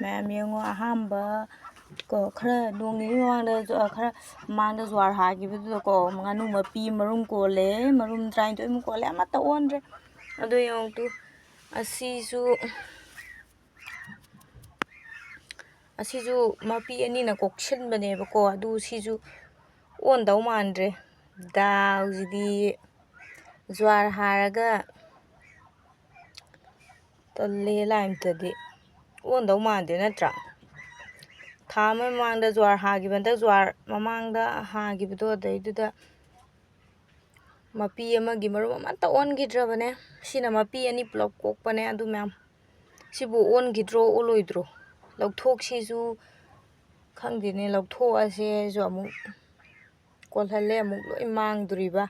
ꯃꯌꯥꯝ ꯌꯦꯡꯉꯣ ꯑꯍꯥꯟꯕ ꯀꯣ ꯈꯔ ꯅꯣꯡ ꯅꯤꯅꯤ ꯃꯃꯥꯡꯗ ꯖ꯭ꯋꯥꯔ ꯍꯥꯈꯤꯕꯗꯨꯗꯀꯣ ꯉꯥꯅꯨ ꯃꯄꯤ ꯃꯔꯨꯝ ꯀꯣꯜꯂꯦ ꯃꯔꯨꯝ 23ꯃꯨꯛ ꯀꯣꯜꯂꯦ ꯑꯃꯠꯇ ꯑꯣꯟꯗ꯭ꯔꯦ ꯑꯗꯨ ꯌꯦꯡꯉꯨ ꯑꯁꯤꯁꯨ ꯃꯄꯤ ꯑꯅꯤꯅ ꯀꯣꯛꯁꯤꯟꯕꯅꯦꯕꯀꯣ ꯑꯗꯨ ꯁꯤꯁꯨ ꯑꯣꯟꯗꯧ ꯃꯥꯟꯗ꯭ꯔꯦ ꯗꯥꯎꯁꯤꯗꯤ ꯖ꯭ꯋꯥꯔ ꯍꯥꯔꯒ ꯇꯜꯂꯦ ꯂꯥꯏꯝꯇꯗꯤ ꯑꯣꯟꯗꯧ ꯃꯥꯟꯗꯦ ꯅꯠꯇ꯭ꯔꯥ ꯊꯥ ꯑꯃ ꯃꯃꯥꯡꯗ ꯖ꯭ꯋꯥꯔ ꯍꯥꯈꯤꯕ ꯍꯟꯗꯛ ꯖ꯭ꯋꯥꯔ ꯃꯃꯥꯡꯗ ꯍꯥꯈꯤꯕꯗꯣ ꯑꯗꯩꯗꯨꯗ ꯃꯄꯤ ꯑꯃꯒꯤ ꯃꯔꯨꯝ ꯑꯃꯠꯇ ꯑꯣꯟꯈꯤꯗ꯭ꯔꯕꯅꯦ ꯁꯤꯅ ꯃꯄꯤ ꯑꯅꯤ ꯄꯨꯂꯞ ꯀꯣꯛꯄꯅꯦ ꯑꯗꯨ ꯃꯌꯥꯝ ꯁꯤꯕꯨ ꯑꯣꯟꯈꯤꯗ꯭ꯔꯣ ꯑꯣꯜꯂꯣꯏꯗ꯭ꯔꯣ ꯂꯧꯊꯣꯛꯁꯤꯁꯨ ꯈꯪꯗꯦꯅꯦ ꯂꯧꯊꯣꯛꯑꯁꯦꯁꯨ ꯑꯃꯨꯛ ꯀꯣꯜꯍꯜꯂꯦ ꯑꯃꯨꯛ ꯂꯣꯏ ꯃꯥꯡꯗꯣꯔꯤꯕ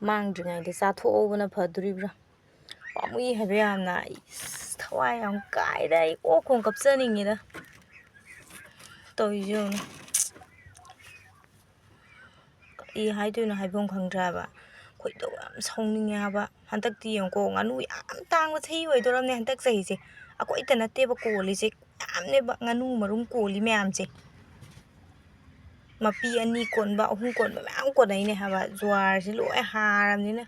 ꯃꯥꯡꯗ꯭ꯔꯤꯉꯩꯗ ꯆꯥꯊꯣꯛꯍꯧꯕꯅ ꯐꯗꯣꯔꯤꯕ꯭ꯔꯥ ꯄꯥꯝꯃꯨꯏ ꯍꯥꯏꯕ ꯌꯥꯝꯅ ꯊꯋꯥꯏ ꯌꯥꯝ ꯀꯥꯏꯗ ꯑꯩ ꯀꯣꯛ ꯀꯞꯆꯅꯤꯡꯉꯤꯗ ꯇꯧꯔꯤꯁꯦ ꯌꯦꯡꯉꯨ ꯀꯔꯤ ꯍꯥꯏꯗꯣꯏꯅꯣ ꯍꯥꯏꯐꯝ ꯈꯪꯗ꯭ꯔꯦ ꯍꯥꯏꯕ ꯈꯣꯏꯗꯧ ꯌꯥꯝ ꯁꯥꯎꯅꯤꯡꯉꯦ ꯍꯥꯏꯕ ꯍꯟꯗꯛꯇꯤ ꯌꯦꯡꯉꯨꯀꯣ ꯉꯥꯅꯨ ꯌꯥꯝ ꯇꯥꯡꯕ ꯆꯍꯤ ꯑꯣꯏꯗꯣꯔꯝꯅꯦ ꯍꯟꯗꯛ ꯆꯍꯤꯁꯦ ꯑꯩꯈꯣꯏꯇ ꯅꯠꯇꯦꯕ ꯀꯣꯜꯂꯤꯁꯦ ꯌꯥꯝꯅꯦꯕ ꯉꯥꯅꯨ ꯃꯔꯨꯝ ꯀꯣꯜꯂꯤ ꯃꯌꯥꯝꯁꯦ ꯃꯄꯤ 2 ꯀꯣꯟꯕ 3 ꯀꯣꯟꯕ ꯃꯌꯥꯝ ꯀꯣꯟꯅꯩꯅꯦ ꯍꯥꯏꯕ ꯖ꯭ꯋꯥꯔꯁꯤ ꯂꯣꯏ ꯍꯥꯔꯕꯅꯤꯅ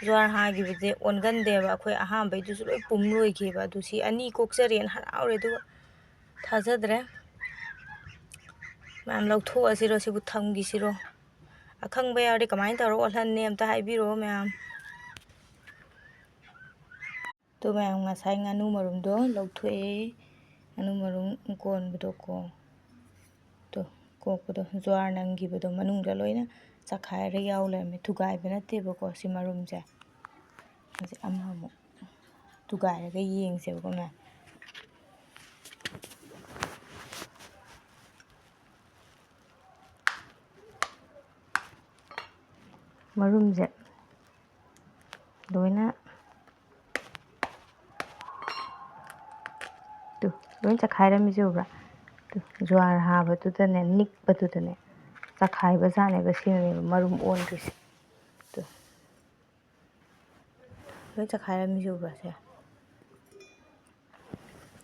ꯖ꯭ꯋꯥꯔ ꯍꯥꯈꯤꯕꯁꯦ ꯑꯣꯟꯒꯟꯗꯦꯕ ꯑꯩꯈꯣꯏ ꯑꯍꯥꯟꯕꯩꯗꯨꯁꯨ ꯂꯣꯏ ꯄꯨꯝ ꯂꯣꯏꯈꯤꯕ ꯑꯗꯨ ꯁꯤ 2 ꯀꯣꯛꯆꯔꯦꯅ ꯍꯔꯥꯎꯔꯦ ꯑꯗꯨꯒ ꯊꯥꯖꯗ꯭ꯔꯦ ꯃꯌꯥꯝ ꯂꯧꯊꯣꯛꯑꯁꯤꯔꯣ ꯁꯤꯕꯨ ꯊꯝꯈꯤꯁꯤꯔꯣ ꯑꯈꯪꯕ ꯌꯥꯎꯔꯗꯤ ꯀꯃꯥꯏꯅ ꯇꯧꯔ ꯑꯣꯜꯍꯟꯅꯤ ꯑꯝꯇ ꯍꯥꯏꯕꯤꯔꯛꯑꯣ ꯃꯌꯥꯝ ꯑꯗꯨ ꯃꯌꯥꯝ ꯉꯁꯥꯏ ꯉꯥꯅꯨ ꯃꯔꯨꯝꯗꯣ ꯂꯧꯊꯣꯛꯑꯦ ꯉꯥꯅꯨ ꯃꯔꯨꯝ ꯀꯣꯟꯕꯗꯣ ꯀꯣꯛꯄꯗꯣ ꯖ꯭ꯋꯥꯔ ꯅꯪꯈꯤꯕꯗꯣ ꯃꯅꯨꯡꯗ ꯂꯣꯏꯅ ꯆꯈꯥꯏꯔ ꯌꯥꯎ ꯂꯩꯔꯝꯃꯦ ꯊꯨꯒꯥꯏꯕ ꯅꯠꯇꯦꯕꯀꯣ ꯁꯤ ꯃꯔꯨꯝꯁꯦ ꯍꯧꯖꯤꯛ ꯑꯃꯃꯨꯛ ꯊꯨꯒꯥꯏꯔꯒ ꯌꯦꯡꯁꯦꯕꯀꯣ ꯃꯌꯥꯝ ꯃꯔꯨꯝꯁꯦ ꯂꯣꯏꯅ ꯂꯣꯏ ꯆꯈꯥꯏꯔꯝꯃꯤꯁꯦ ꯎꯕ꯭ꯔꯥ ꯖ꯭ꯋꯥꯔ ꯍꯥꯕꯗꯨꯗꯅꯦ ꯅꯤꯛꯄꯗꯨꯗꯅꯦ ꯆꯈꯥꯏꯕꯖꯥꯠꯅꯦꯕ ꯁꯤꯅꯅꯦꯕ ꯃꯔꯨꯝ ꯑꯣꯟꯗ꯭ꯔꯤꯁꯦ ꯂꯣꯏ ꯆꯈꯥꯏꯔꯝꯃꯤꯁꯦ ꯎꯕ꯭ꯔꯥ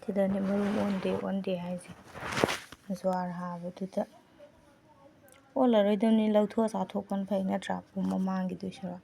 ꯁꯤꯗꯅꯦ ꯃꯔꯨꯝ ꯑꯣꯟꯗꯦ ꯍꯥꯏꯁꯦ ꯖ꯭ꯋꯥꯔ ꯍꯥꯕꯗꯨꯗ ꯑꯣꯜꯂꯔꯣꯏꯗꯕꯅꯤ ꯂꯧꯊꯣꯛꯑ ꯆꯥꯊꯣꯛꯄꯅ ꯐꯩ ꯅꯠꯇ꯭ꯔꯥ ꯃꯃꯥꯡꯒꯤꯗꯣꯏ ꯁꯔꯨꯛ